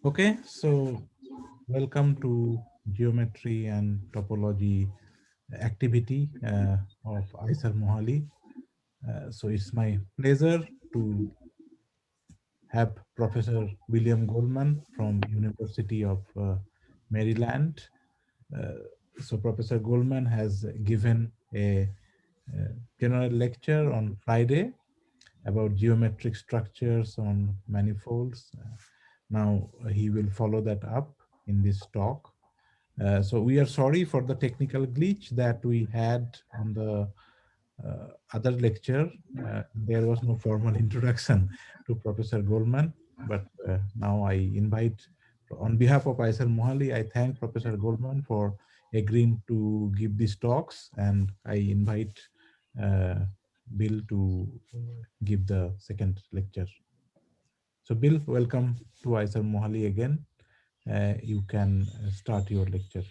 Okay, so welcome to geometry and topology activity of IISER-Mohali. So it's my pleasure to have Professor William Goldman from University of Maryland. Uh, so Professor Goldman has given a general lecture on Friday about geometric structures on manifolds. Now he will follow that up in this talk. So we are sorry for the technical glitch that we had on the other lecture. There was no formal introduction to Professor Goldman, but now I invite, on behalf of IISER-Mohali, I thank Professor Goldman for agreeing to give these talks, and I invite uh, Bill to give the second lecture. So Bill, welcome to IISER-Mohali again. You can start your lecture.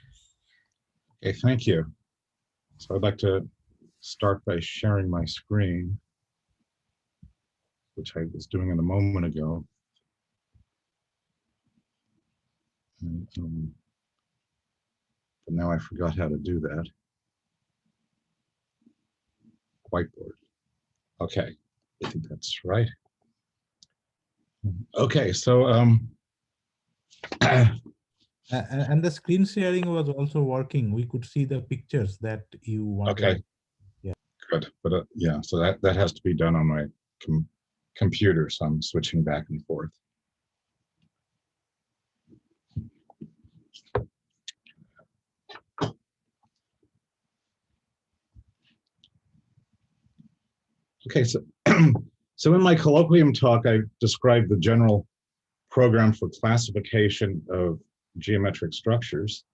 Okay, thank you. So I'd like to start by sharing my screen, which I was doing a moment ago. And, but now I forgot how to do that. Whiteboard. Okay, I think that's right. Okay, so And the screen sharing was also working. We could see the pictures that you wanted. okay, Yeah. good. But yeah, so that has to be done on my computer, so I'm switching back and forth. Okay, so so in my colloquium talk, I described the general program for classification of geometric structures.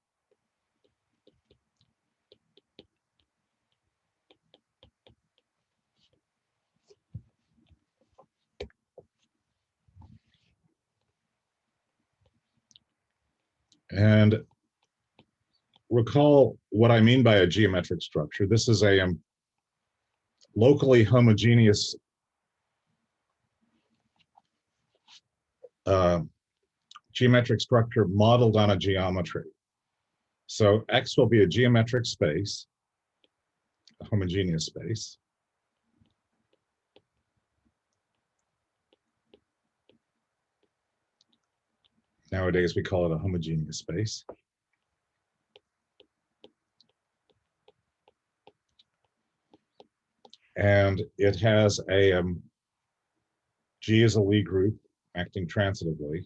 And recall what I mean by a geometric structure. This is a locally homogeneous geometric structure modeled on a geometry. So X will be a geometric space, a homogeneous space. Nowadays, we call it a homogeneous space. And it has a G is a Lie group acting transitively.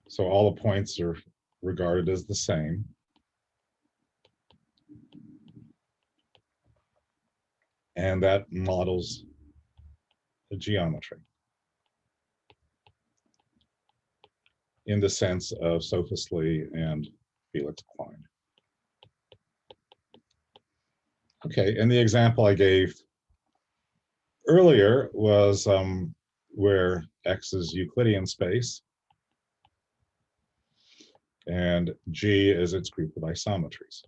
So all the points are regarded as the same. And that models the geometry in the sense of Sophus Lie and Felix Klein. Okay, and the example I gave earlier was where X is Euclidean space and G is its group of isometries.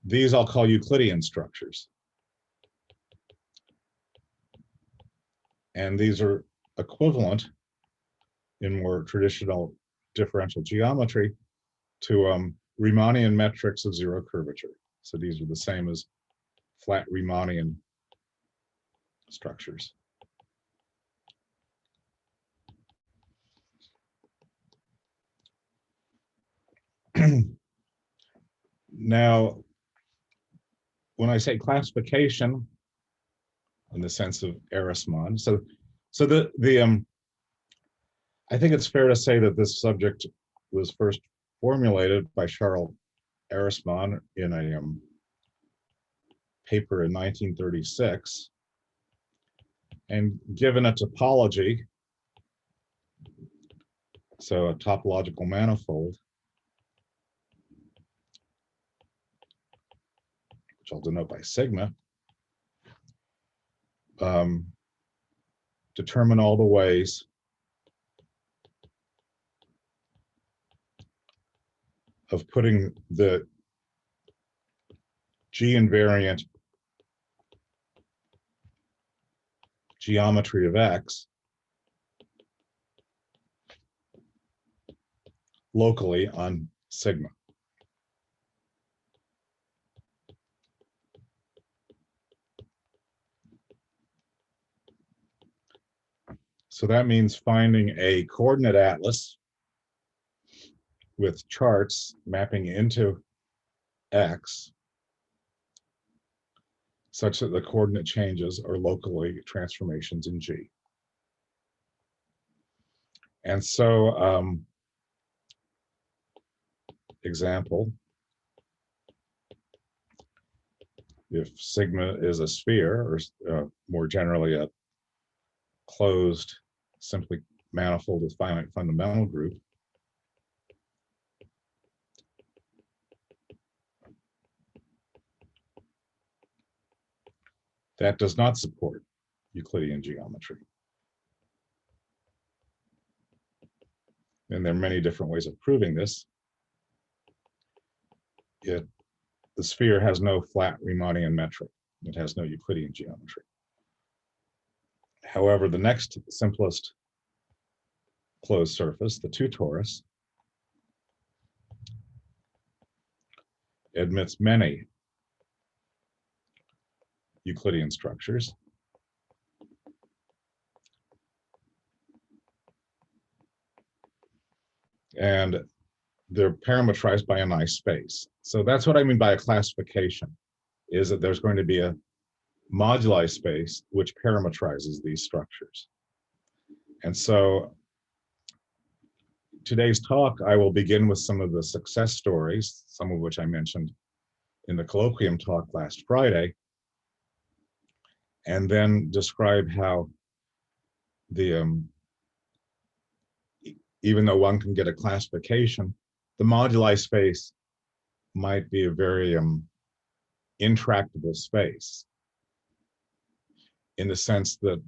These I'll call Euclidean structures. And these are equivalent in more traditional differential geometry to Riemannian metrics of zero curvature. So these are the same as flat Riemannian structures. Now, when I say classification, in the sense of Ehresmann, so I think it's fair to say that this subject was first formulated by Charles Ehresmann in a paper in 1936, and given a topology, so a topological manifold, which I'll denote by sigma, determine all the ways of putting the G invariant geometry of X locally on sigma. So that means finding a coordinate atlas with charts mapping into X such that the coordinate changes are locally transformations in G. And so, example, if sigma is a sphere, or more generally a closed, simply manifold with finite fundamental group, that does not support Euclidean geometry. And there are many different ways of proving this. The sphere has no flat Riemannian metric. It has no Euclidean geometry. However, the next simplest closed surface, the 2 torus, admits many Euclidean structures. And they're parametrized by a nice space. So that's what I mean by a classification, is that there's going to be a moduli space which parametrizes these structures. And so today's talk, I will begin with some of the success stories, some of which I mentioned in the colloquium talk last Friday, and then describe how the even though one can get a classification, the moduli space might be a very intractable space, in the sense that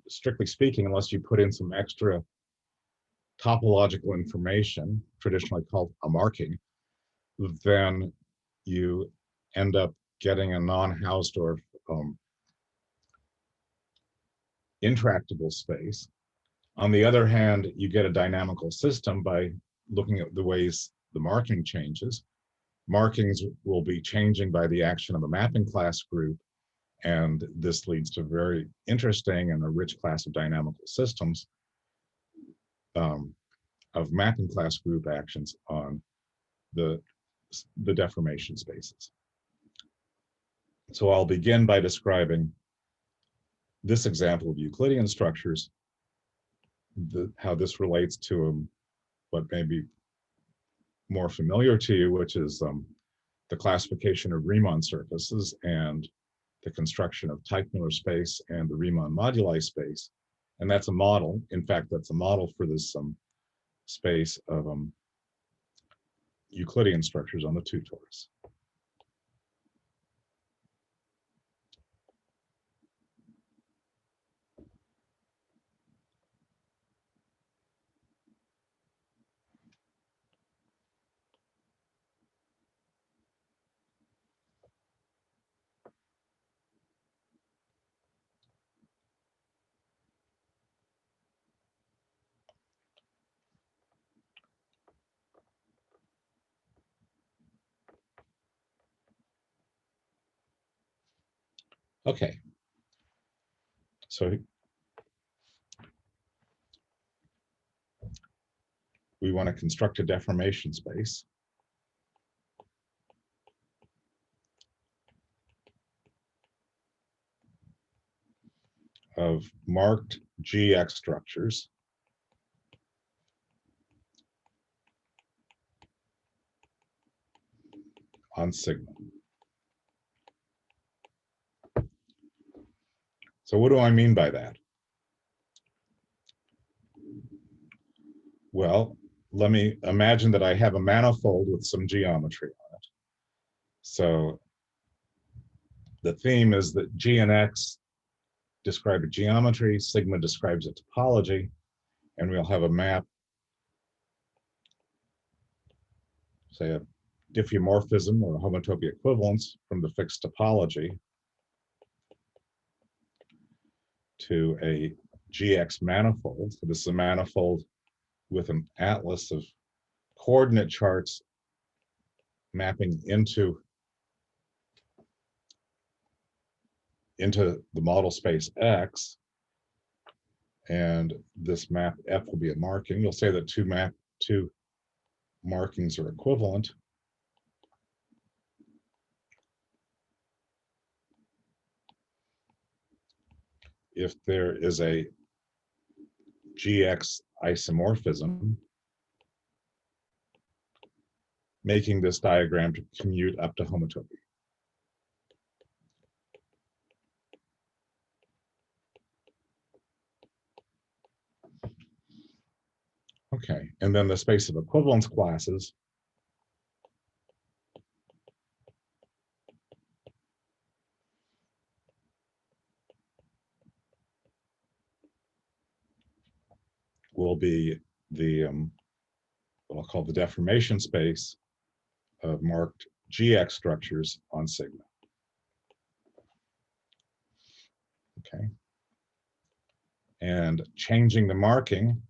strictly speaking, unless you put in some extra topological information, traditionally called a marking, then you end up getting a non-Hausdorff intractable space. On the other hand, you get a dynamical system by looking at the ways the marking changes. Markings will be changing by the action of a mapping class group, and this leads to very interesting and a rich class of dynamical systems of mapping class group actions on the deformation spaces. So I'll begin by describing this example of Euclidean structures, how this relates to what may be more familiar to you, which is the classification of Riemann surfaces and the construction of Teichmüller space and the Riemann moduli space. And that's a model. In fact, that's a model for this space of Euclidean structures on the 2 torus. Okay, so we want to construct a deformation space of marked GX structures on sigma. So what do I mean by that? Well, let me imagine that I have a manifold with some geometry on it. So the theme is that G and X describe a geometry, sigma describes a topology, and we'll have a map say, a diffeomorphism or a homotopy equivalence from the fixed topology to a GX manifold. So this is a manifold with an atlas of coordinate charts mapping into the model space X, and this map F will be a marking. You'll say that two markings are equivalent if there is a GX isomorphism, making this diagram to commute up to homotopy. Okay, and then the space of equivalence classes will be the what I'll call the deformation space of marked GX structures on sigma. Okay, and changing the marking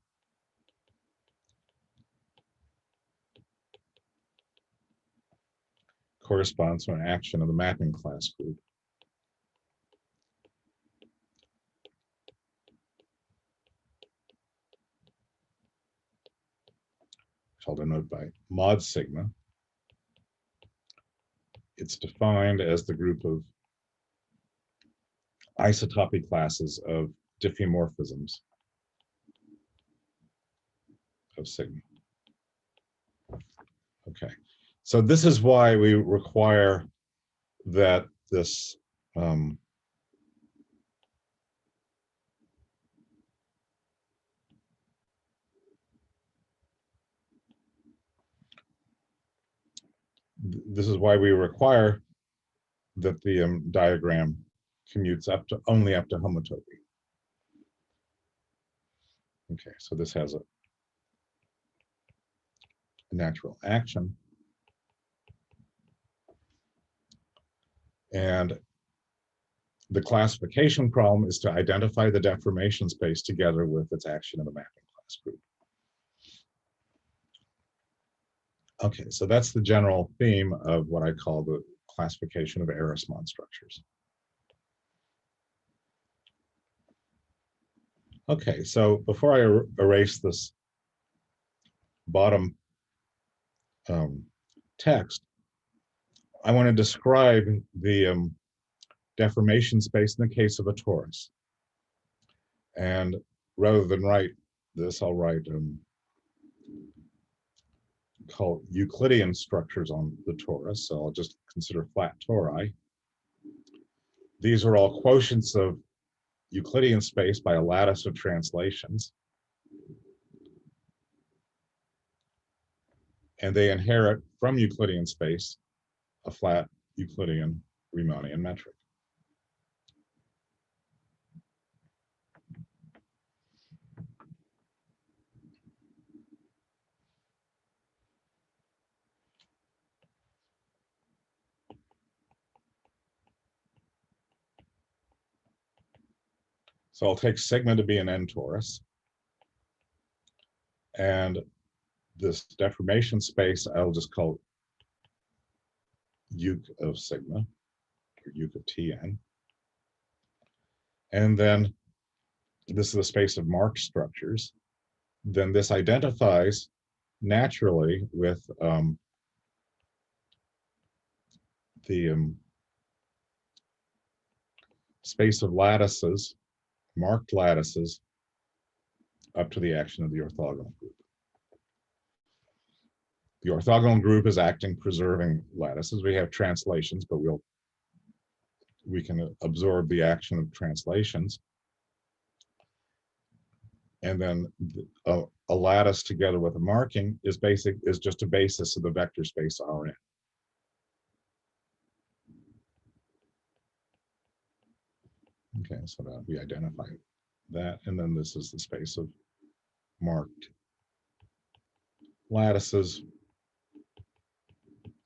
corresponds to an action of the mapping class group. Which I'll denote by mod sigma. It's defined as the group of isotopy classes of diffeomorphisms of sigma. Okay, so this is why we require that this this is why we require that the diagram commutes only up to homotopy. Okay, so this has a natural action. And the classification problem is to identify the deformation space together with its action in the mapping class group. Okay, so that's the general theme of what I call the classification of Ehresmann structures. Okay, so before I erase this bottom text, I want to describe the deformation space in the case of a torus. And rather than write this, I'll write call Euclidean structures on the torus. So I'll just consider flat tori. These are all quotients of Euclidean space by a lattice of translations. And they inherit from Euclidean space a flat Euclidean Riemannian metric. So I'll take sigma to be an N torus. And this deformation space, I'll just call Euc of sigma, or Euc of Tn. And then this is the space of marked structures. Then this identifies naturally with the space of lattices, marked lattices, up to the action of the orthogonal group. The orthogonal group is acting preserving lattices. We have translations, but we can absorb the action of translations. And then a lattice together with a marking is just a basis of the vector space Rn. Okay, so that we identify that, and then this is the space of marked lattices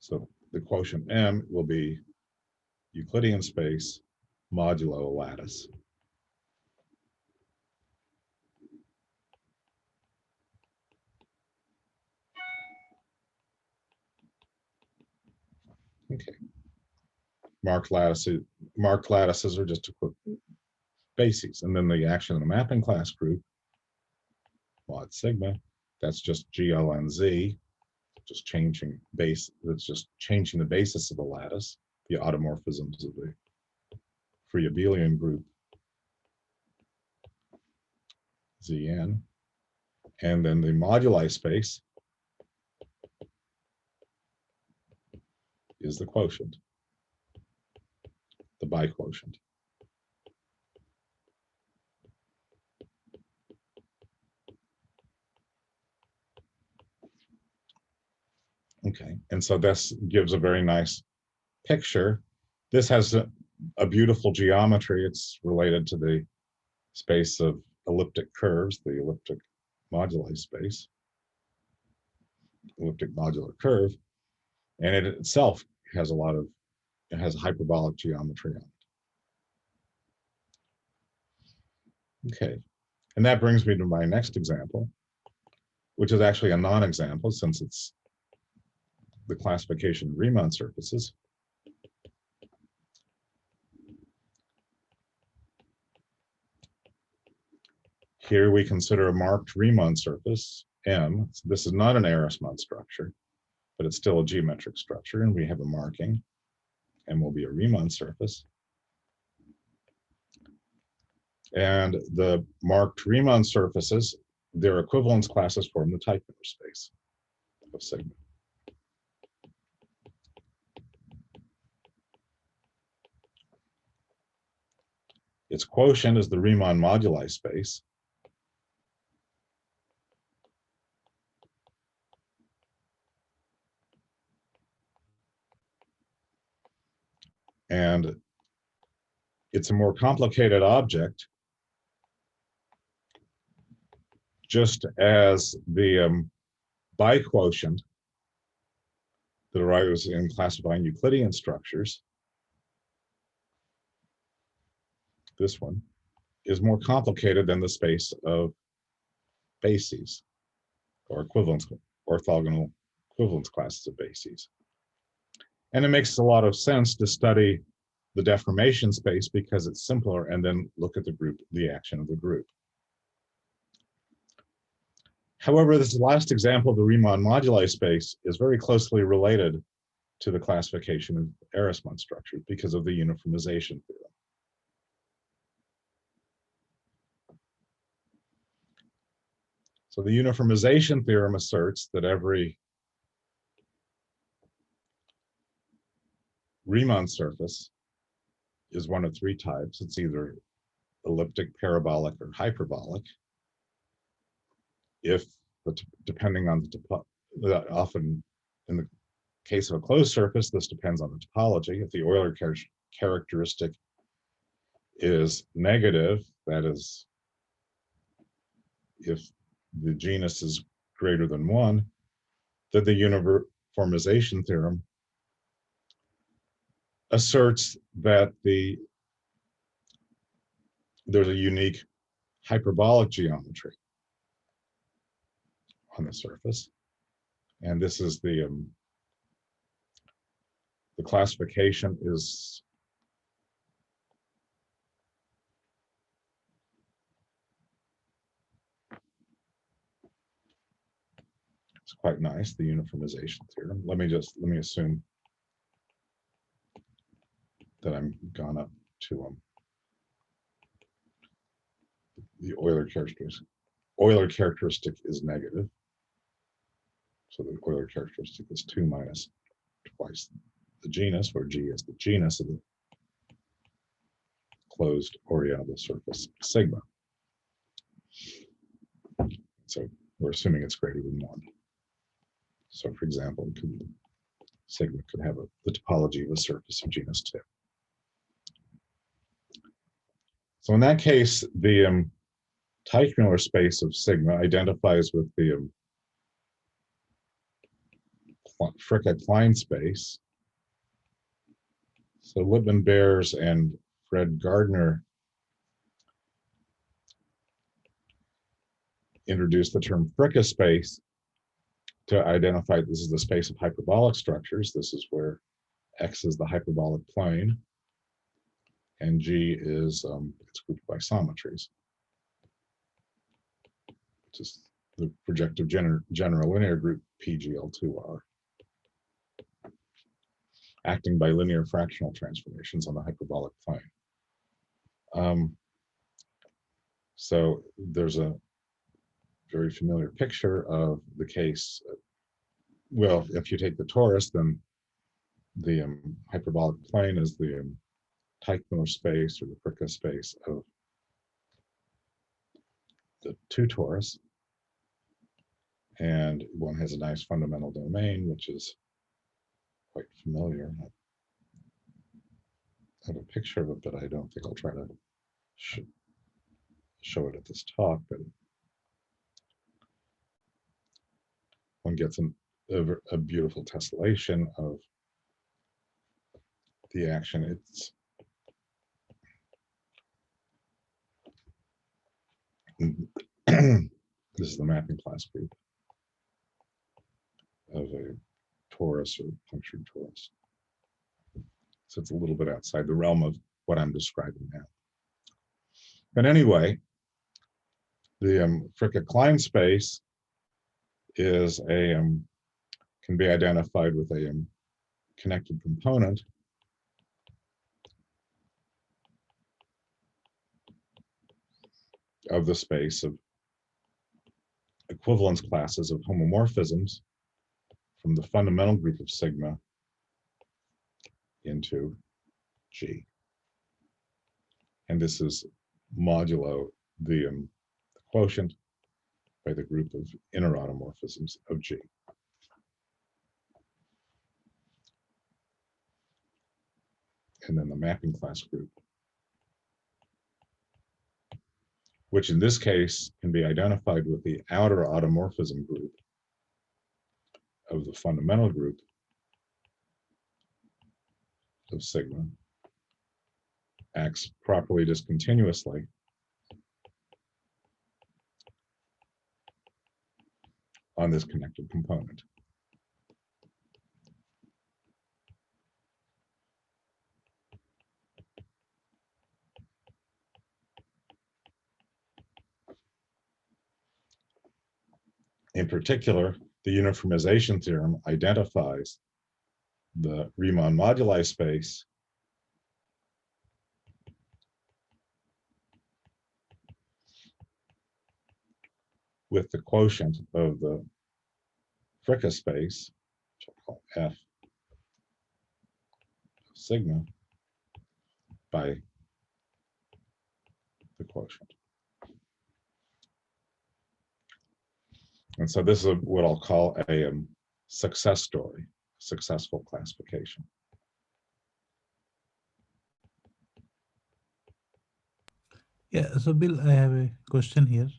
So the quotient M will be Euclidean space modulo a lattice. Okay. Marked lattices are just equivalent bases. And then the action of the mapping class group, mod sigma, that's just GLNZ, just changing base, that's just changing the basis of the lattice, the automorphisms of the free abelian group Zn. And then the moduli space is the quotient, the biquotient. Okay, and so this gives a very nice picture. This has a beautiful geometry. It's related to the space of elliptic curves, the elliptic moduli space, elliptic modular curve, and it itself has it has hyperbolic geometry on it. Okay, and that brings me to my next example, which is actually a non-example since it's the classification of Riemann surfaces. Here we consider a marked Riemann surface, M. So this is not an IISERM-Maths structure, but it's still a geometric structure, and we have a marking. M will be a Riemann surface. And the marked Riemann surfaces, their equivalence classes form the type vector space of sigma. Its quotient is the Riemann moduli space. And it's a more complicated object, just as the biquotient that arises in classifying Euclidean structures, this one, is more complicated than the space of bases or equivalence, orthogonal equivalence classes of bases. And it makes a lot of sense to study the deformation space because it's simpler, and then look at the group, the action of the group. However, this last example of the Riemann moduli space is very closely related to the classification of IISERM structures because of the uniformization theorem. So the uniformization theorem asserts that every Riemann surface is one of three types. It's either elliptic, parabolic, or hyperbolic. If, depending on the often in the case of a closed surface, this depends on the topology. If the Euler characteristic is negative, that is, if the genus is greater than one, then the uniformization theorem asserts that there's a unique hyperbolic geometry on the surface. And this is the classification is it's quite nice, the uniformization theorem. Let me assume that I'm gone up to the Euler characteristic. Euler characteristic is negative. So the Euler characteristic is 2 minus twice the genus, where G is the genus of the closed orientable surface sigma. So we're assuming it's greater than 1. So for example, sigma could have the topology of a surface of genus 2. So in that case, the Teichmuller space of sigma identifies with the Fricka-Klein space. So Lippmann Bears and Fred Gardner introduced the term Fricka space to identify this is the space of hyperbolic structures. This is where X is the hyperbolic plane, and G is it's grouped by isometries, which is the projective general linear group PGL2R, acting by linear fractional transformations on the hyperbolic plane. So there's a very familiar picture of the case. Well, if you take the torus, then the hyperbolic plane is the Teichmüller space or the Fricka space of the two torus. And one has a nice fundamental domain, which is quite familiar. I have a picture of it, but I don't think I'll try to show it at this talk. But one gets a beautiful tessellation of the action. It's this is the mapping class group of a torus or punctured torus. So it's a little bit outside the realm of what I'm describing now. But anyway, the Fricka-Klein space is can be identified with a connected component of the space of equivalence classes of homomorphisms from the fundamental group of sigma into G. And this is modulo the quotient by the group of inner automorphisms of G. And then the mapping class group, which in this case can be identified with the outer automorphism group of the fundamental group of sigma, acts properly discontinuously on this connected component. In particular, the uniformization theorem identifies the Riemann moduli space with the quotient of the Fricka space, which I'll call F sigma, by the quotient. And so this is what I'll call a success story, successful classification. Yeah, so Bill, I have a question here.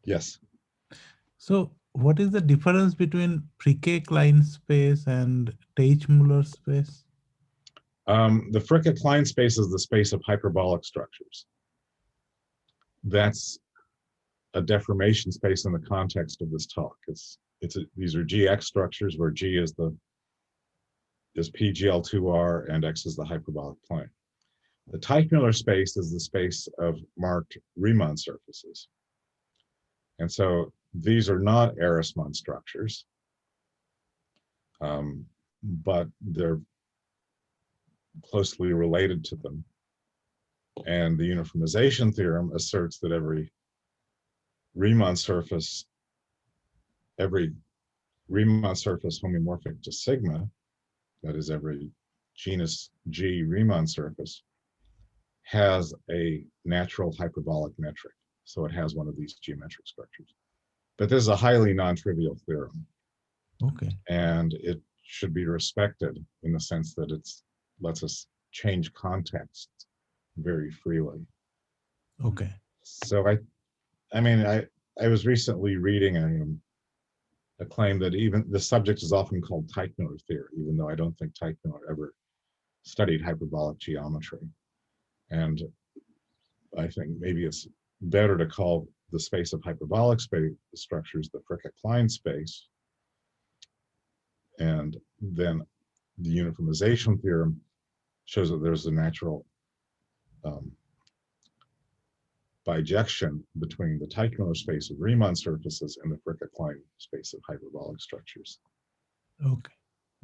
Yes. So what is the difference between Fricka-Klein space and Teichmüller space? The Fricka-Klein space is the space of hyperbolic structures. That's a deformation space in the context of this talk. These are GX structures where G is PGL2R and X is the hyperbolic plane. The Teichmüller space is the space of marked Riemann surfaces. And so these are not Ehresmann structures, but they're closely related to them. And the uniformization theorem asserts that every Riemann surface homomorphic to sigma, that is every genus G Riemann surface, has a natural hyperbolic metric. So it has one of these geometric structures. But this is a highly non-trivial theorem. Okay. And it should be respected in the sense that it lets us change context very freely. Okay. So I was recently reading a claim that even the subject is often called Teichmüller theory, even though I don't think Teichmüller ever studied hyperbolic geometry. And I think maybe it's better to call the space of hyperbolic space structures the Fricke-Klein space. And then the uniformization theorem shows that there's a natural bijection between the Teichmüller space of Riemann surfaces and the Fricke-Klein space of hyperbolic structures. Okay.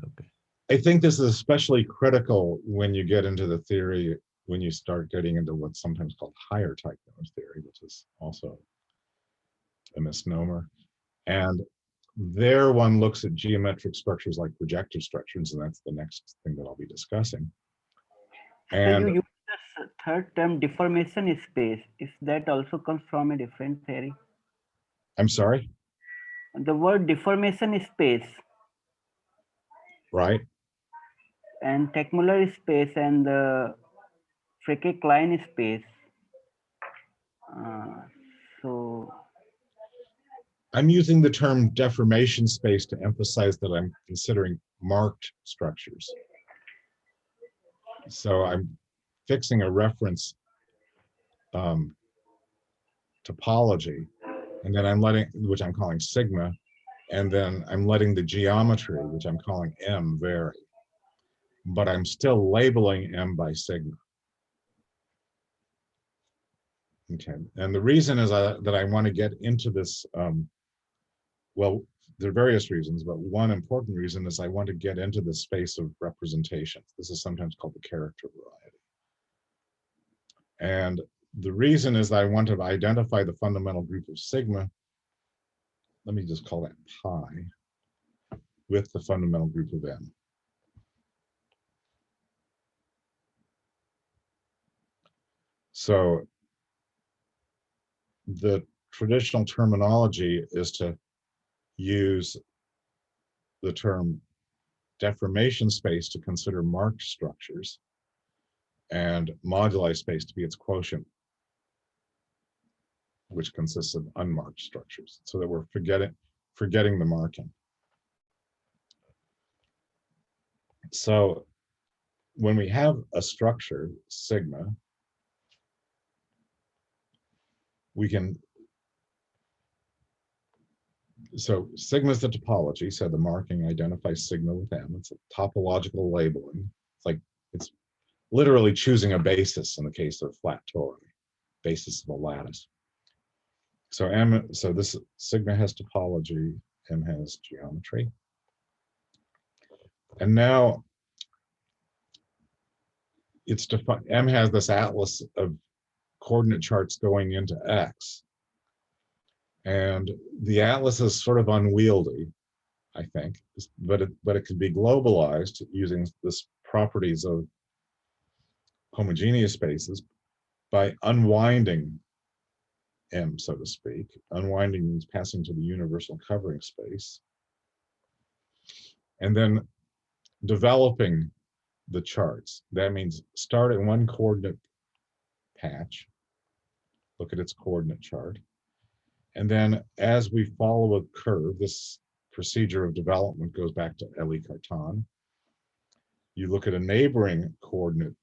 Okay. I think this is especially critical when you get into the theory, when you start getting into what's sometimes called higher Teichmüller theory, which is also a misnomer. And there one looks at geometric structures like projective structures, and that's the next thing that I'll be discussing. So And you use this third term, deformation space. Is that also comes from a different theory? I'm sorry? The word deformation space Right? and Teichmüller space and the Fricke-Klein space. So I'm using the term deformation space to emphasize that I'm considering marked structures. So I'm fixing a reference topology, and then I'm letting, which I'm calling sigma, and then I'm letting the geometry, which I'm calling M, vary. But I'm still labeling M by sigma. Okay, and the reason is that I want to get into this, well, there are various reasons, but one important reason is I want to get into the space of representations. This is sometimes called the character variety. And the reason is that I want to identify the fundamental group of sigma. Let me just call that pi with the fundamental group of M. So the traditional terminology is to use the term deformation space to consider marked structures and moduli space to be its quotient, which consists of unmarked structures, so that we're forgetting the marking. So when we have a structure, sigma, we can, so sigma is the topology, so the marking identifies sigma with M. It's a topological labeling. It's literally choosing a basis in the case of flat tori, basis of a lattice. So M, so this sigma has topology, M has geometry. And now it's defined, M has this atlas of coordinate charts going into X. And the atlas is sort of unwieldy, I think, but it can be globalized using this properties of homogeneous spaces by unwinding M, so to speak. Unwinding means passing to the universal covering space, and then developing the charts. That means start at one coordinate patch, look at its coordinate chart, and then as we follow a curve, this procedure of development goes back to Elie Cartan. You look at a neighboring coordinate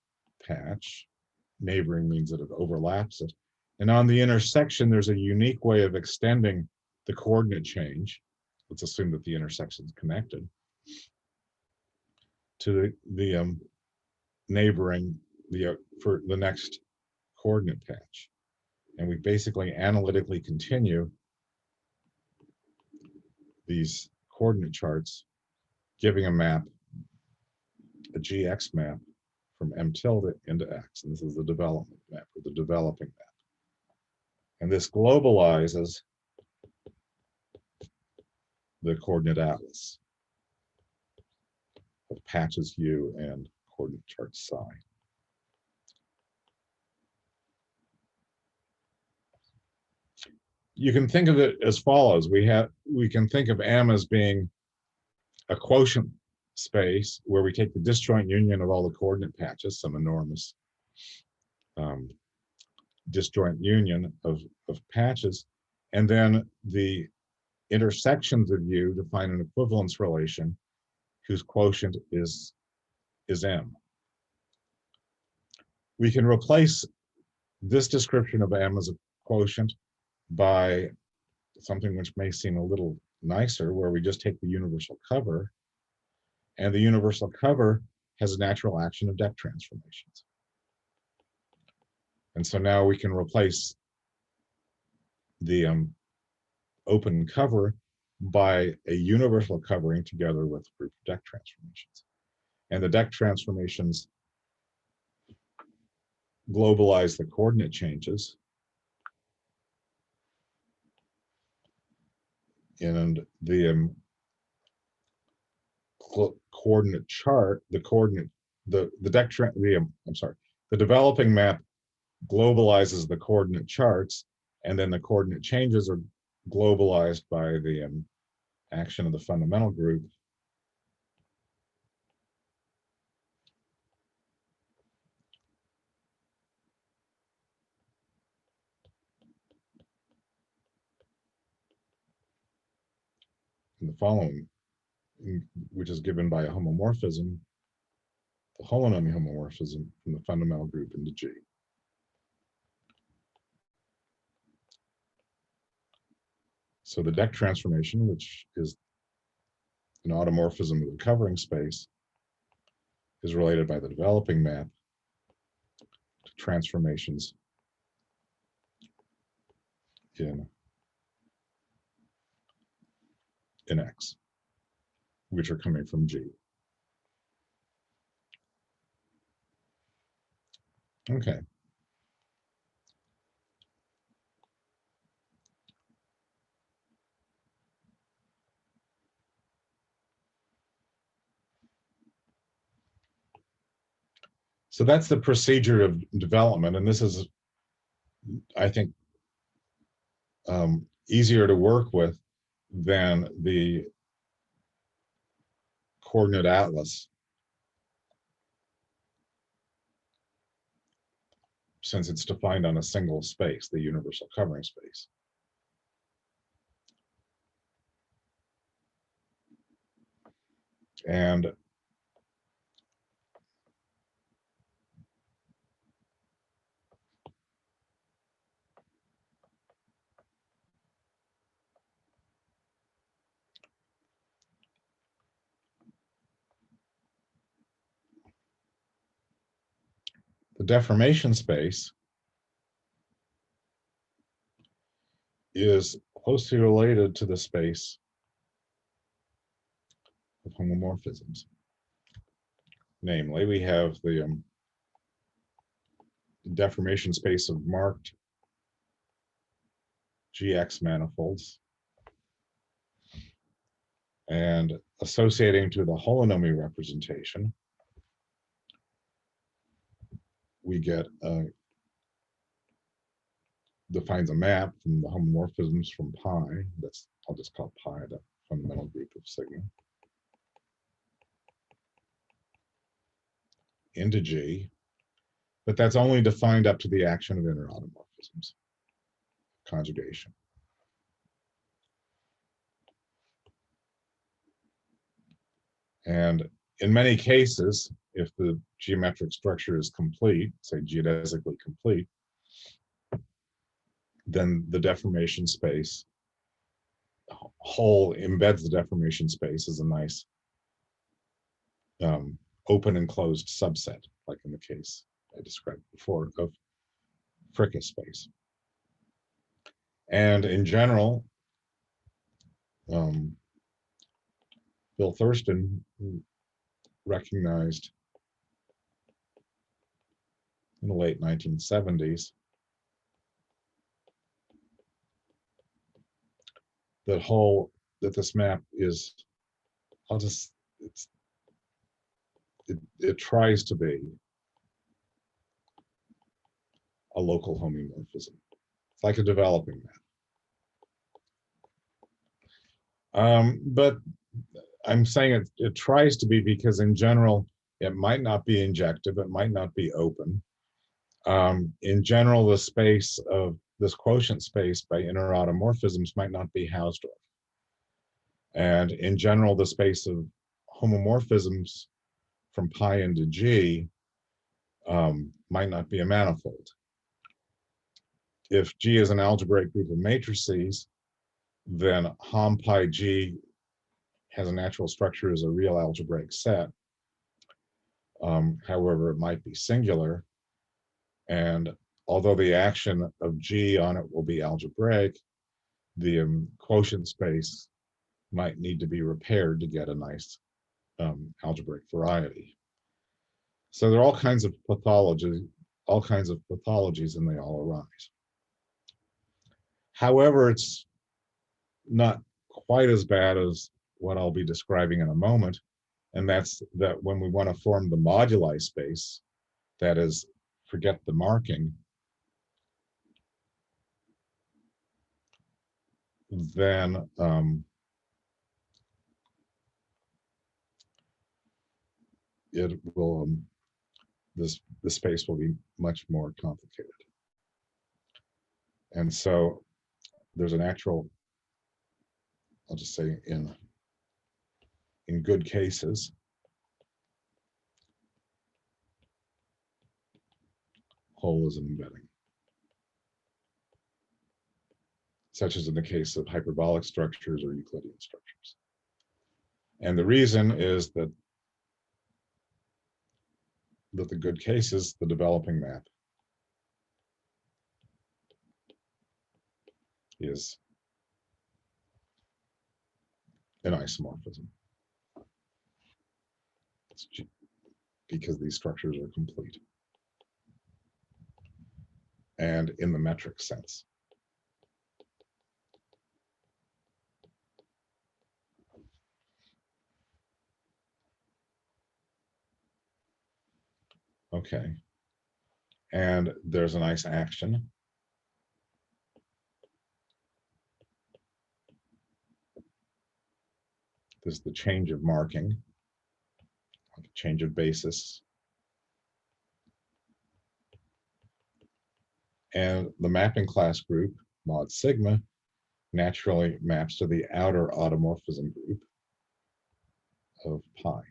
patch. Neighboring means that it overlaps it. And on the intersection, there's a unique way of extending the coordinate change. Let's assume that the intersection is connected to the neighboring, for the next coordinate patch. And we basically analytically continue these coordinate charts, giving a map, a GX map from M tilde into X. And this is the development map, or the developing map. And this globalizes the coordinate atlas of patches U and coordinate chart psi. You can think of it as follows. We can think of M as being a quotient space where we take the disjoint union of all the coordinate patches, some enormous disjoint union of patches, and then the intersections of U define an equivalence relation whose quotient is M. We can replace this description of M as a quotient by something which may seem a little nicer, where we just take the universal cover, and the universal cover has a natural action of deck transformations. And so now we can replace the open cover by a universal covering together with a group of deck transformations. And the deck transformations globalize the coordinate changes, and the coordinate chart, the developing map globalizes the coordinate charts, and then the coordinate changes are globalized by the action of the fundamental group. In the following, which is given by a homomorphism, the holonomy homomorphism from the fundamental group into G. So the deck transformation, which is an automorphism of the covering space, is related by the developing map to transformations in X, which are coming from G. Okay. So that's the procedure of development, and this is, I think, easier to work with than the coordinate atlas, since it's defined on a single space, the universal covering space. And the deformation space is closely related to the space of homomorphisms. Namely, we have the deformation space of marked GX manifolds, and associating to the holonomy representation, we get defines a map from the homomorphisms from pi. That's, I'll just call pi the fundamental group of sigma, into G, but that's only defined up to the action of interautomorphisms, conjugation. And in many cases, if the geometric structure is complete, say geodesically complete, then the deformation space whole embeds the deformation space as a nice open and closed subset, like in the case I described before of Fricka space. And in general, Bill Thurston recognized in the late 1970s that this map is, it tries to be a local homomorphism. It's like a developing map. But I'm saying it tries to be because in general, it might not be injective, it might not be open. In general, the space of this quotient space by interautomorphisms might not be Hausdorff. And in general, the space of homomorphisms from pi into G might not be a manifold. If G is an algebraic group of matrices, then Hom pi G has a natural structure as a real algebraic set. However, it might be singular. And although the action of G on it will be algebraic, the quotient space might need to be repaired to get a nice algebraic variety. So there are all kinds of pathologies, and they all arise. However, it's not quite as bad as what I'll be describing in a moment, and that's that when we want to form the moduli space, that is, forget the marking, then it will the space will be much more complicated. And so there's an actual, I'll just say in good cases, hole is an embedding, such as in the case of hyperbolic structures or Euclidean structures. And the reason is that the good cases, the developing map is an isomorphism. It's because these structures are complete and in the metric sense. Okay, and there's a nice action. This is the change of marking, like a change of basis. And the mapping class group, mod sigma, naturally maps to the outer automorphism group of pi.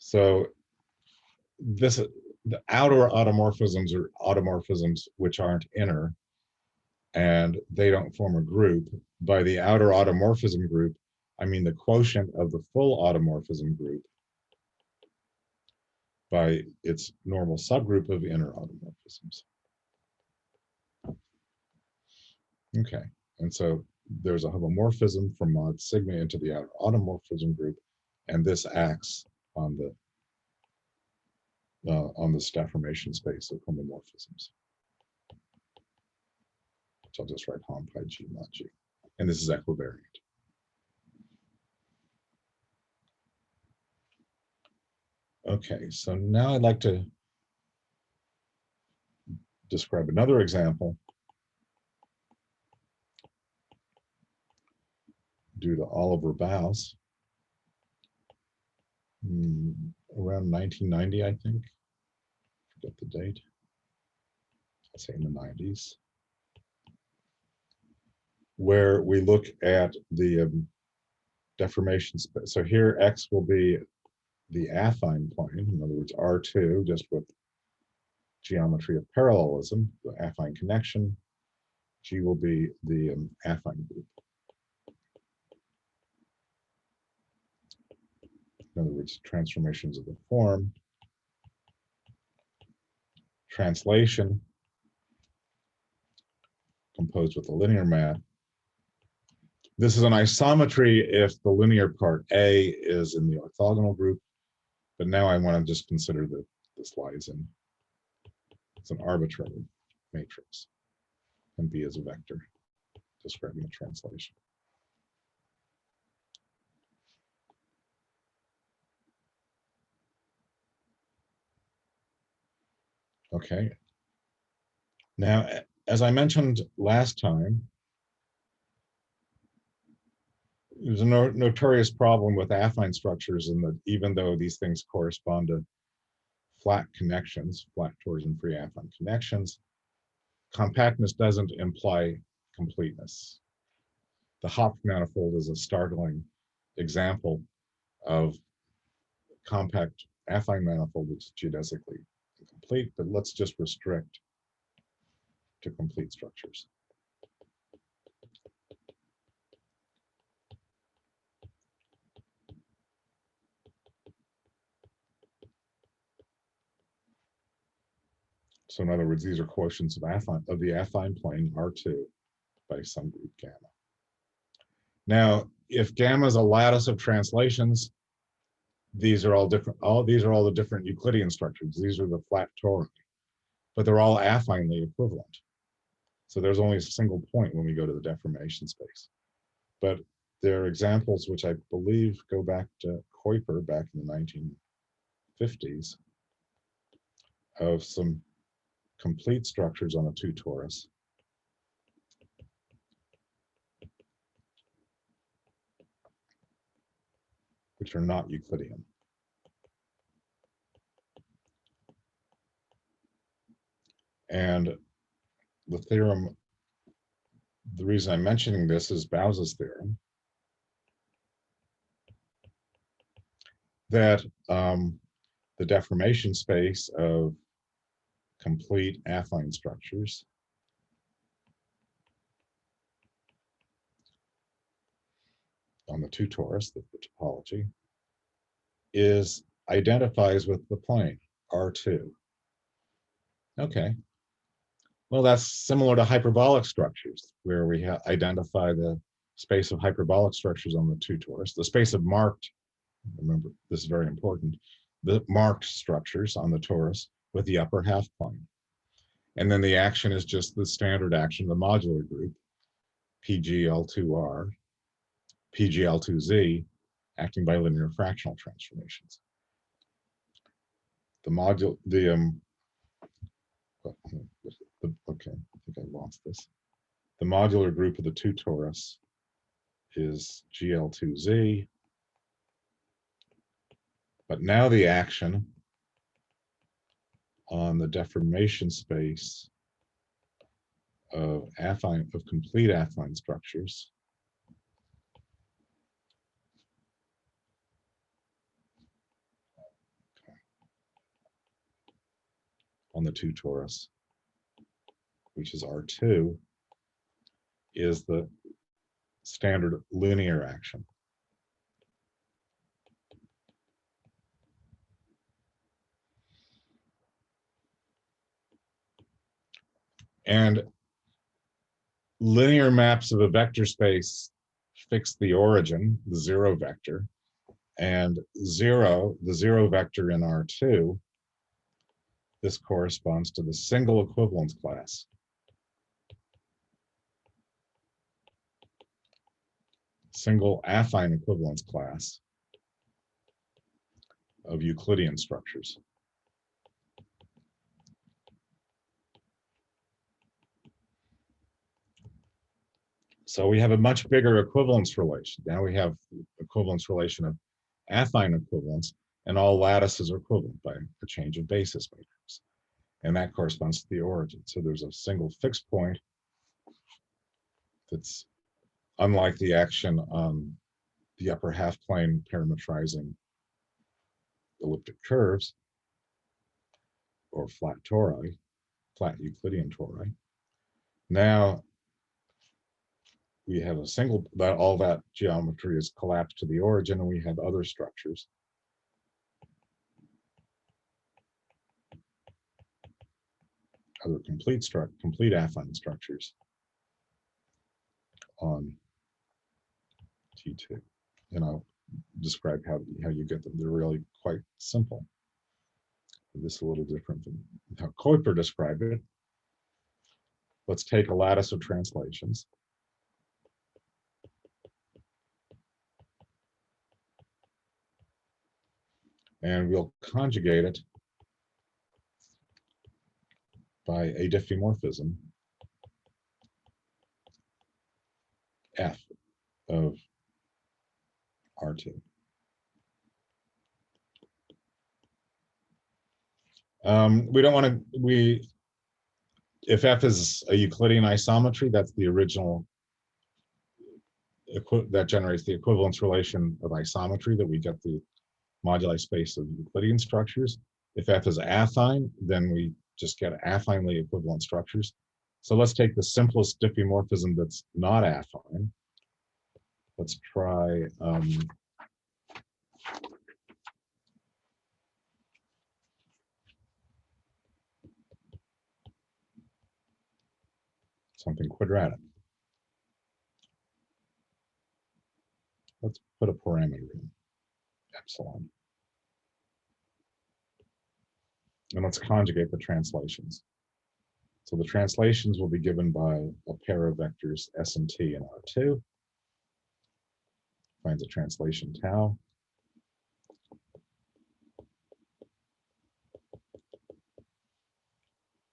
So the outer automorphisms are automorphisms which aren't inner, and they don't form a group. By the outer automorphism group, I mean the quotient of the full automorphism group by its normal subgroup of inner automorphisms. Okay, and so there's a homomorphism from mod sigma into the outer automorphism group, and this acts on this deformation space of homomorphisms. So I'll just write Hom pi G mod G, and this is equivariant. Okay, so now I'd like to describe another example due to Oliver Baus around 1990, I think. Forget the date. I'll say in the 90s, where we look at the deformation space. So here X will be the affine plane, in other words, R2, just with geometry of parallelism, the affine connection. G will be the affine group. In other words, transformations of the form. Translation, composed with a linear map. This is an isometry if the linear part A is in the orthogonal group, but now I want to just consider that this lies in, it's an arbitrary matrix, and B is a vector describing a translation. Okay. Now, as I mentioned last time, there's a notorious problem with affine structures in that even though these things correspond to flat connections, flat torsion free affine connections, compactness doesn't imply completeness. The Hopf manifold is a startling example of compact affine manifold that's geodesically complete, but let's just restrict to complete structures. So in other words, these are quotients of the affine plane R2 by some group gamma. Now, if gamma is a lattice of translations, these are all different. These are all the different Euclidean structures. These are the flat tori, but they're all affinely equivalent. So there's only a single point when we go to the deformation space. But there are examples which I believe go back to Kuiper back in the 1950s of some complete structures on a 2 torus. Which are not Euclidean. And the theorem, the reason I'm mentioning this is Bows's theorem, that the deformation space of complete affine structures on the 2 torus, the topology, identifies with the plane R2. Okay. Well, that's similar to hyperbolic structures, where we identify the space of hyperbolic structures on the 2 torus, the space of marked, remember, this is very important, the marked structures on the torus with the upper half plane. And then the action is just the standard action, the modular group, PGL2R, PGL2Z, acting by linear fractional transformations. The module, okay, I think I lost this. The modular group of the 2 torus is GL2Z, but now the action on the deformation space of complete affine structures on the 2 torus, which is R2, is the standard linear action. And linear maps of a vector space fix the origin, the 0 vector, and the 0 vector in R2, this corresponds to the single equivalence class. Single affine equivalence class of Euclidean structures. So we have a much bigger equivalence relation. Now we have equivalence relation of affine equivalence, and all lattices are equivalent by a change of basis matrix. And that corresponds to the origin. So there's a single fixed point that's unlike the action on the upper half plane parametrizing elliptic curves or flat tori, flat Euclidean tori. Now we have a single, all that geometry is collapsed to the origin, and we have other structures. Other complete affine structures on T2. And I'll describe how you get them. They're really quite simple. This is a little different than how Kuiper described it. Let's take a lattice of translations. And we'll conjugate it by a diffeomorphism F of R2. We don't want to, if F is a Euclidean isometry, that's the original that generates the equivalence relation of isometry that we get the moduli space of Euclidean structures. If F is affine, then we just get affinely equivalent structures. So let's take the simplest diffeomorphism that's not affine. Let's try something quadratic. Let's put a parameter in, epsilon. And let's conjugate the translations. So the translations will be given by a pair of vectors S and T and R2. Finds a translation tau.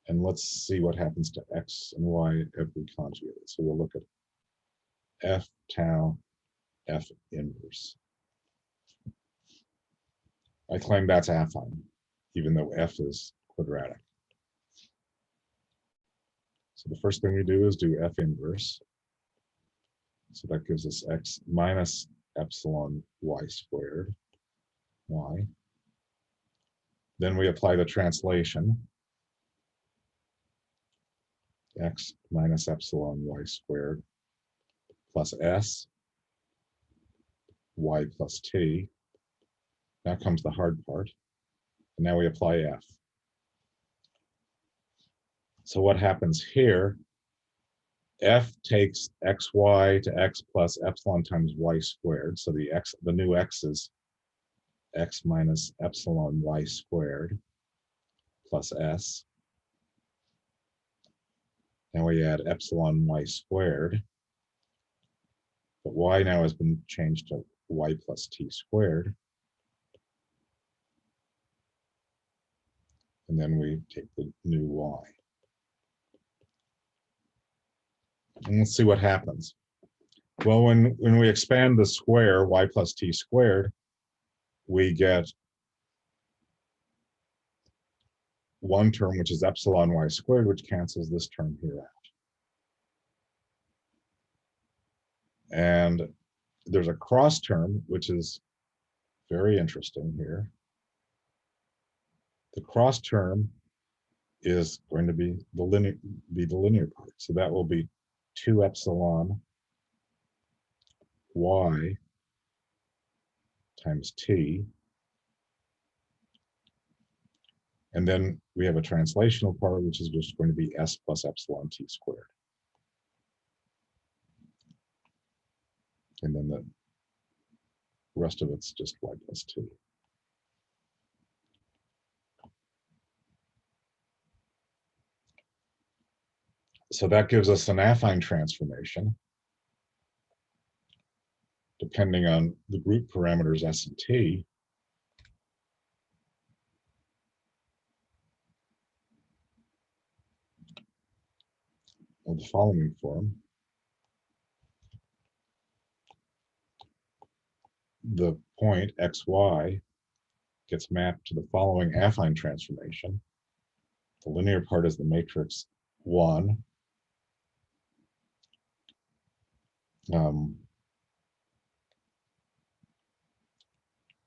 And let's see what happens to X and Y if we conjugate it. So we'll look at F tau, F inverse. I claim that's affine, even though F is quadratic. So the first thing we do is do F inverse. So that gives us X minus epsilon Y squared, Y. Then we apply the translation, X minus epsilon Y squared plus S, Y plus T. Now comes the hard part. And now we apply F. So what happens here, F takes xy to x plus epsilon times y squared. So the new x is x minus epsilon y squared plus s. Now we add epsilon y squared. But y now has been changed to y plus t squared. And then we take the new y. And let's see what happens. Well, when we expand the square, y plus t squared, we get one term, which is epsilon y squared, which cancels this term here out. And there's a cross term, which is very interesting here. The cross term is going to be the linear part. So that will be 2 epsilon y times t. And then we have a translational part, which is just going to be s plus epsilon t squared. And then the rest of it's just y plus t. So that gives us an affine transformation, depending on the group parameters S and T. Of the following form. The point xy gets mapped to the following affine transformation. The linear part is the matrix 1.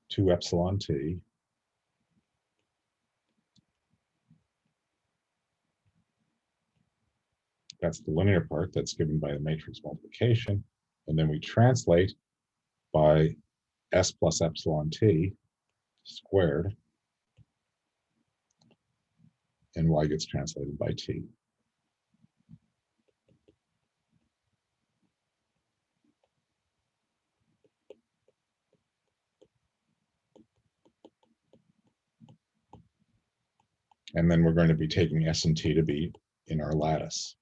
2 epsilon t. That's the linear part that's given by the matrix multiplication. And then we translate by s plus epsilon t squared. And y gets translated by t. And then we're going to be taking s and t to be in our lattice.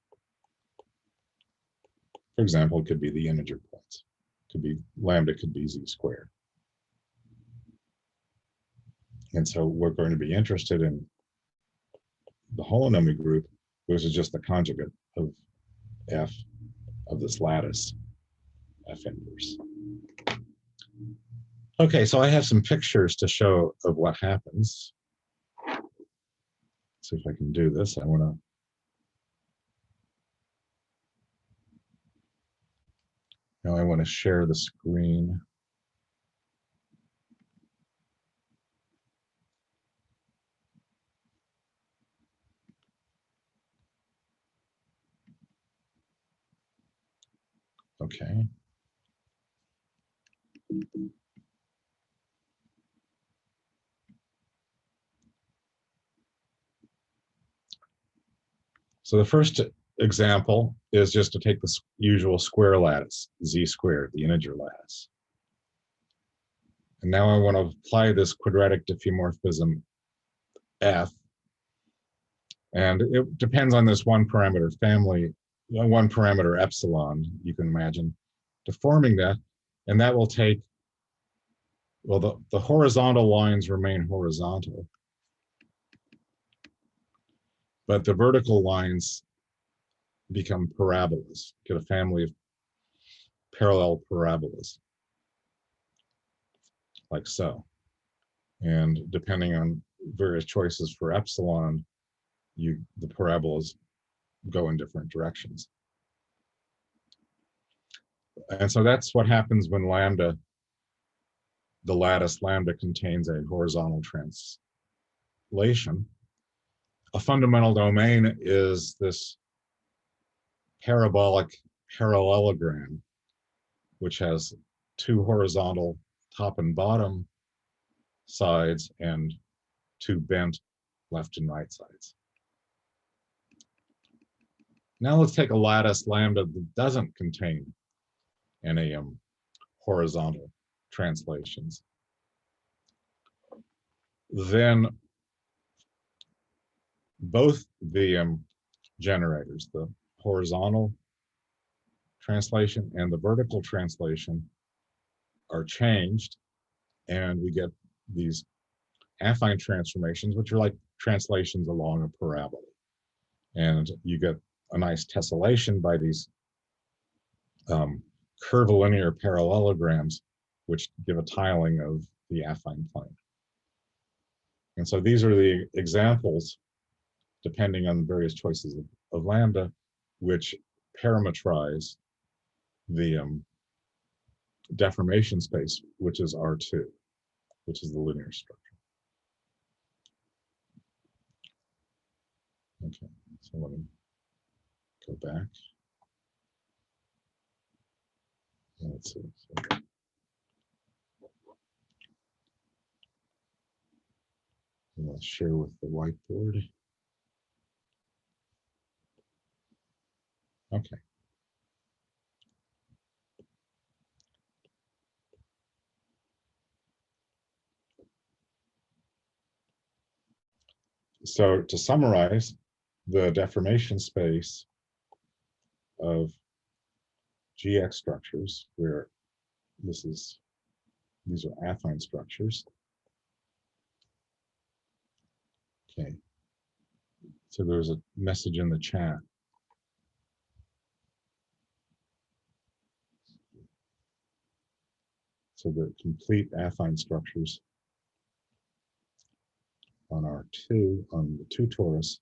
For example, it could be the integer points. It could be lambda, could be z squared. And so we're going to be interested in the holonomy group, which is just the conjugate of f of this lattice, f inverse. Okay, so I have some pictures to show of what happens. Let's see if I can do this. I want to. Now I want to share the screen. Okay. So the first example is just to take the usual square lattice, z squared, the integer lattice. And now I want to apply this quadratic diffeomorphism f, and it depends on this one parameter family, one parameter epsilon, you can imagine, deforming that, and that will take, well, the horizontal lines remain horizontal, but the vertical lines become parabolas, get a family of parallel parabolas, like so. And depending on various choices for epsilon, the parabolas go in different directions. And so that's what happens when lambda, the lattice lambda, contains a horizontal translation. A fundamental domain is this parabolic parallelogram, which has two horizontal top and bottom sides and two bent left and right sides. Now let's take a lattice lambda that doesn't contain any horizontal translations. Then both the generators, the horizontal translation and the vertical translation, are changed, and we get these affine transformations, which are like translations along a parabola. And you get a nice tessellation by these curvilinear parallelograms, which give a tiling of the affine plane. And so these are the examples, depending on various choices of lambda, which parametrize the deformation space, which is R2, which is the linear structure. Okay, so let me go back. Let's see. So, let's share with the whiteboard. Okay. So to summarize, the deformation space of GX structures, where these are affine structures. Okay. So there's a message in the chat. So the complete affine structures on R2, on the 2 torus,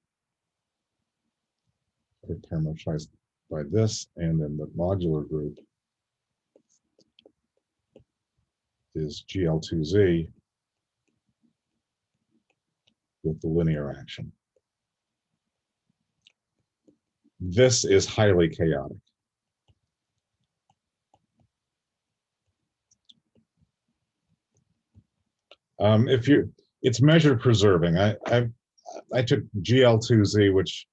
are parametrized by this, and then the modular group is GL2Z with the linear action. This is highly chaotic. It's measure preserving. I took GL2Z, which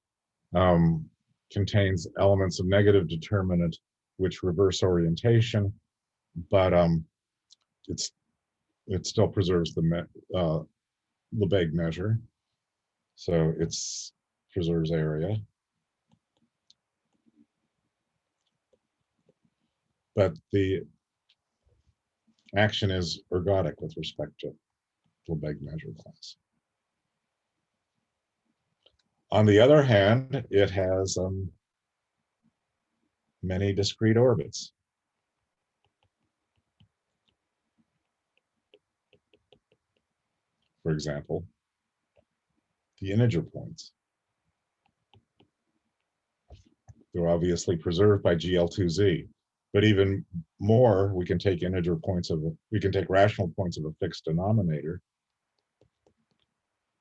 contains elements of negative determinant, which reverse orientation, but it still preserves the Lebesgue measure, so it preserves area. But the action is ergodic with respect to Lebesgue measure class. On the other hand, it has many discrete orbits. For example, the integer points. They're obviously preserved by GL2Z, But even more, we can take we can take rational points of a fixed denominator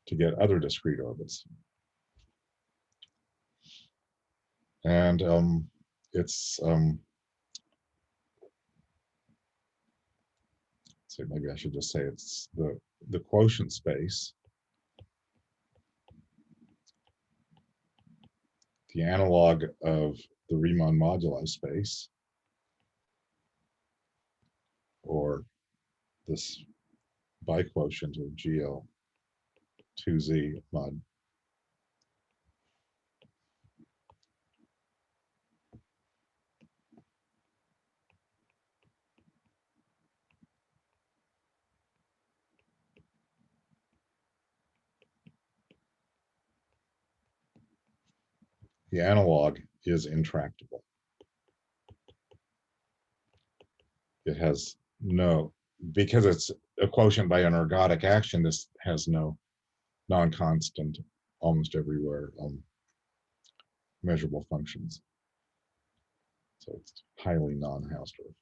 to get other discrete orbits. And it's, so maybe I should just say it's the quotient space, the analog of the Riemann moduli space, or this biquotient of GL2Z mod. The analog is intractable. It has no, because it's a quotient by an ergodic action, this has no non-constant, almost everywhere, measurable functions. So it's highly non-Hausdorff.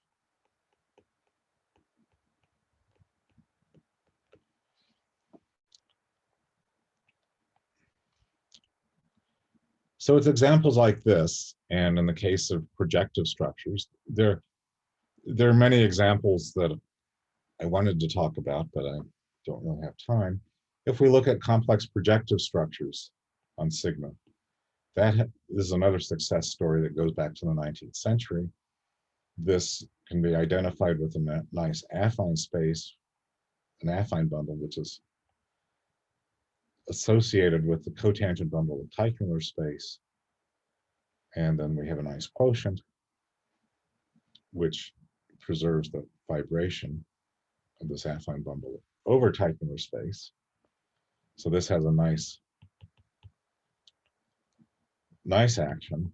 So it's examples like this, and in the case of projective structures, there are many examples that I wanted to talk about, but I don't really have time. If we look at complex projective structures on sigma, that is another success story that goes back to the 19th century. This can be identified with a nice affine space, an affine bundle, which is associated with the cotangent bundle of Teichmuller space. And then we have a nice quotient, which preserves the vibration of this affine bundle over Teichmuller space. So this has a nice action,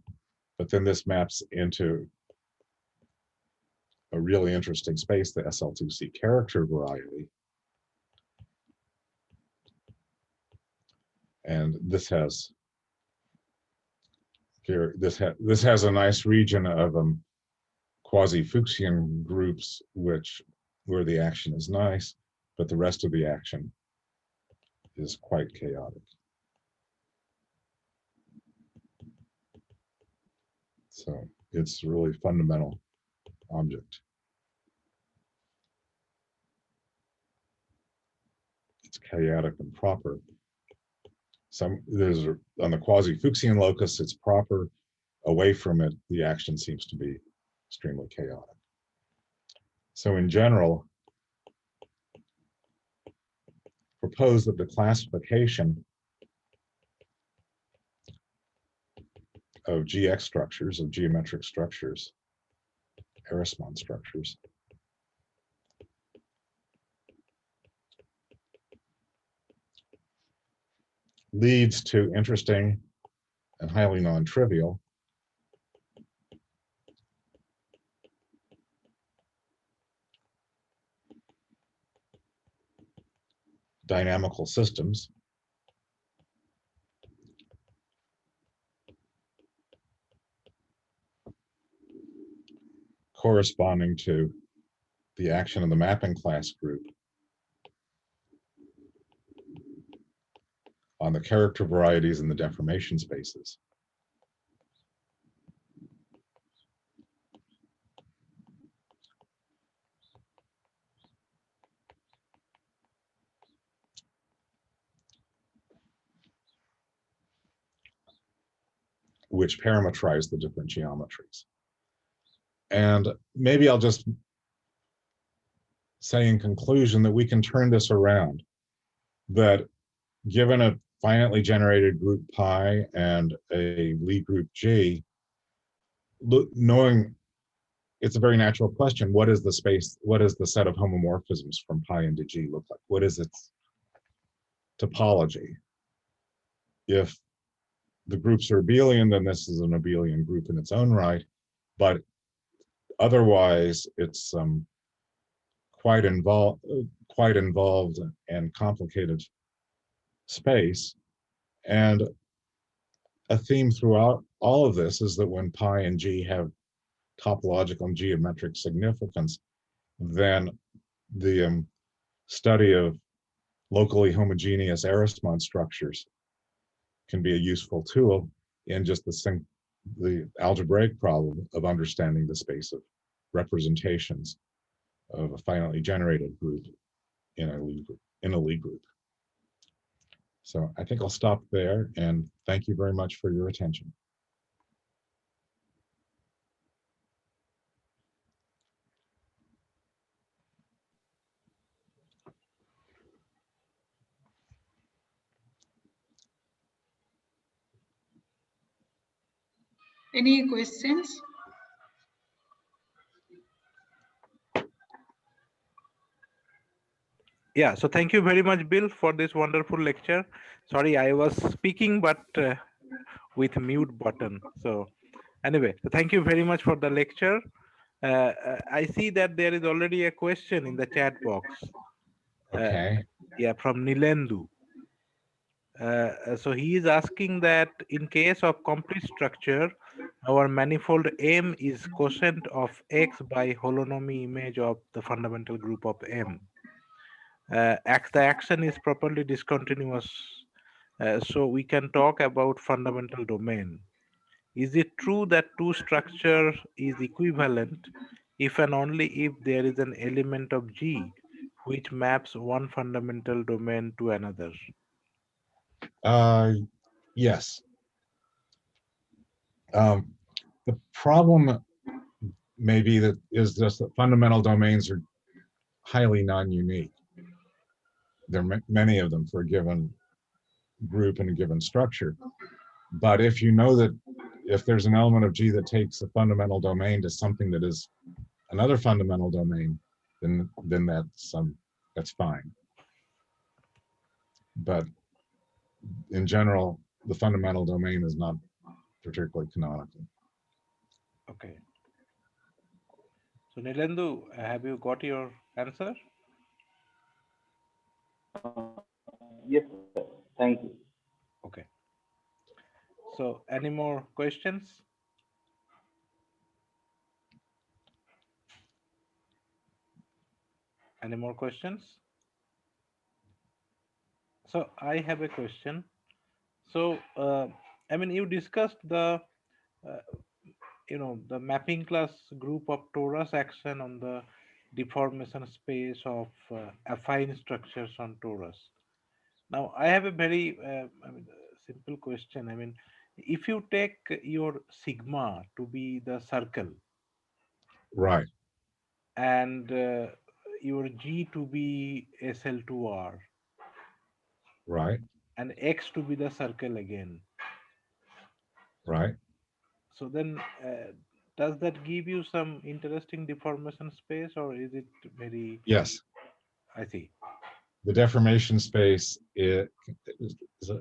but then this maps into a really interesting space, the SL2C character variety. And this has here, this has a nice region of quasi-Fuchsian groups, where the action is nice, but the rest of the action is quite chaotic. So it's a really fundamental object. It's chaotic and proper. There's on the quasi-Fuchsian locus, it's proper. Away from it, the action seems to be extremely chaotic. So in general, propose that the classification of GX structures, of geometric structures, Ehresmann structures, leads to interesting and highly non-trivial dynamical systems corresponding to the action of the mapping class group on the character varieties in the deformation spaces. Which parameterize the different geometries. And maybe I'll just say in conclusion that we can turn this around, that given a finitely generated group pi and a Lie group G, knowing it's a very natural question, what is the space, what is the set of homomorphisms from pi into G look like? What is its topology? If the groups are abelian, then this is an abelian group in its own right, but otherwise it's quite involved and complicated space. And a theme throughout all of this is that when pi and G have topological and geometric significance, then the study of locally homogeneous Arrowsmond structures can be a useful tool in just the algebraic problem of understanding the space of representations of a finitely generated group in a Lie group. So I think I'll stop there, and thank you very much for your attention. Any questions? Yeah, so thank you very much, Bill, for this wonderful lecture. Sorry, I was speaking, but with mute button. So anyway, thank you very much for the lecture. I see that there is already a question in the chat box. Okay. Yeah, from Nilendu. So he is asking that in case of complete structure, our manifold M is quotient of X by holonomy image of the fundamental group of M. The action is properly discontinuous, so we can talk about fundamental domain. Is it true that two structure is equivalent if and only if there is an element of G which maps one fundamental domain to another? Yes. The problem may be that fundamental domains are highly non-unique. There are many of them for a given group and a given structure. But if you know that if there's an element of G that takes a fundamental domain to something that is another fundamental domain, then that's fine. But in general, the fundamental domain is not particularly canonical. Okay. So Nilendu, have you got your answer? Yes, sir. Thank you. Okay. So any more questions? Any more questions? So I have a question. So I mean, you discussed the the mapping class group of torus action on the deformation space of affine structures on torus. Now I have a very simple question. I mean, if you take your sigma to be the circle, Right. and your G to be SL2R, Right. and X to be the circle again. Right. So then, does that give you some interesting deformation space, or is it very? Yes. I see. The deformation space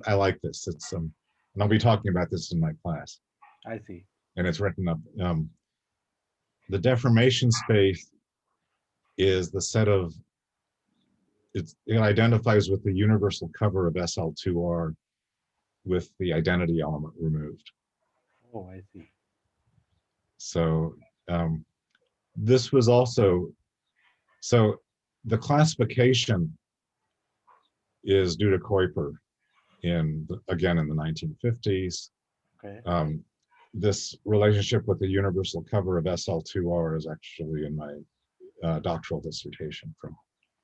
I like this. It's and I'll be talking about this in my class. I see. And it's written up. The deformation space is the set of it identifies with the universal cover of SL2R with the identity element removed. Oh, I see. So this was also, so the classification is due to Kuiper again in the 1950s. Okay. This relationship with the universal cover of SL2R is actually in my doctoral dissertation from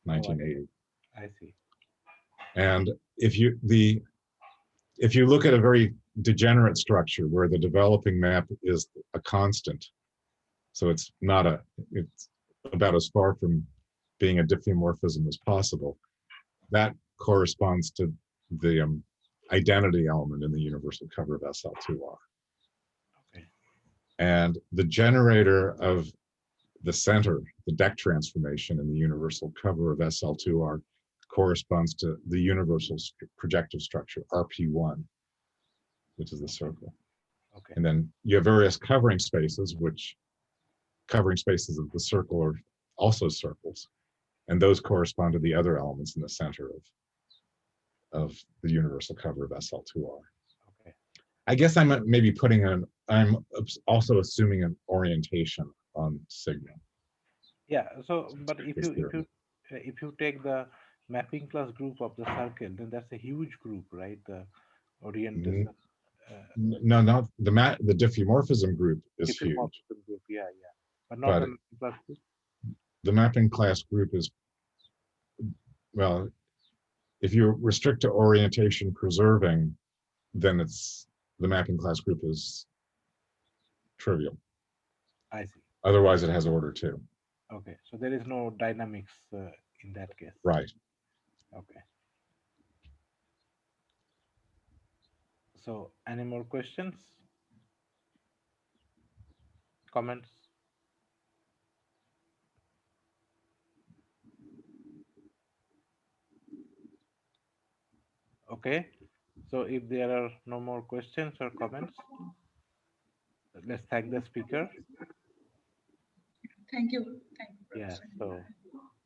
1980. I see. And if you look at a very degenerate structure where the developing map is a constant, so it's about as far from being a diffeomorphism as possible, that corresponds to the identity element in the universal cover of SL2R. Okay. And the generator of the center, the deck transformation in the universal cover of SL2R corresponds to the universal projective structure, RP1, which is the circle. Okay. And then you have various covering spaces, which covering spaces of the circle are also circles. And those correspond to the other elements in the center of the universal cover of SL2R. Okay. I guess I'm maybe I'm also assuming an orientation on sigma. Yeah. So, but This theorem. if you take the mapping class group of the circle, then that's a huge group, right? The orientation. No, not the diffeomorphism group is huge, Diffeomorphism group. Yeah, yeah. But not but the mapping class group. the mapping class group is, well, if you restrict to orientation preserving, then the mapping class group is trivial. I see. Otherwise, it has order 2. Okay. So there is no dynamics in that case. Right. Okay. So, any more questions? Comments? Okay. So, if there are no more questions or comments, let's thank the speaker. Thank you. Thank you, Yeah. Professor. So,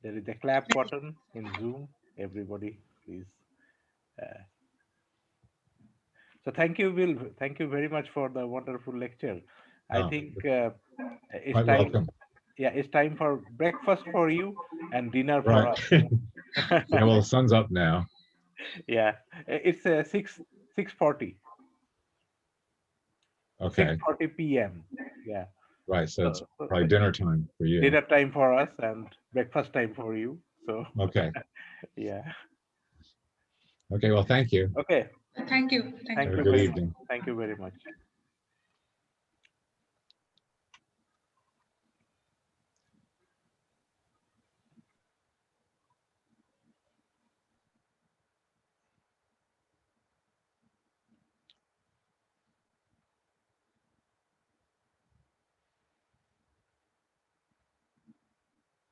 there is a clap button in Zoom. Everybody, please. Uh, so, thank you, Will. Thank you very much for the wonderful lecture. I Oh, think it's quite time. welcome. Yeah, it's time for breakfast for you and dinner for Right. us. Yeah, well, the sun's up now. Yeah, it's 6:40. Okay. 6:40 p.m. Yeah. Right. So it's So probably dinner time for you. dinner time for us and breakfast time for you. So Okay. yeah. Okay. Well, thank you. Okay. Thank you. Thank Have you, a Thank you good very Professor. much. evening. Thank you very much.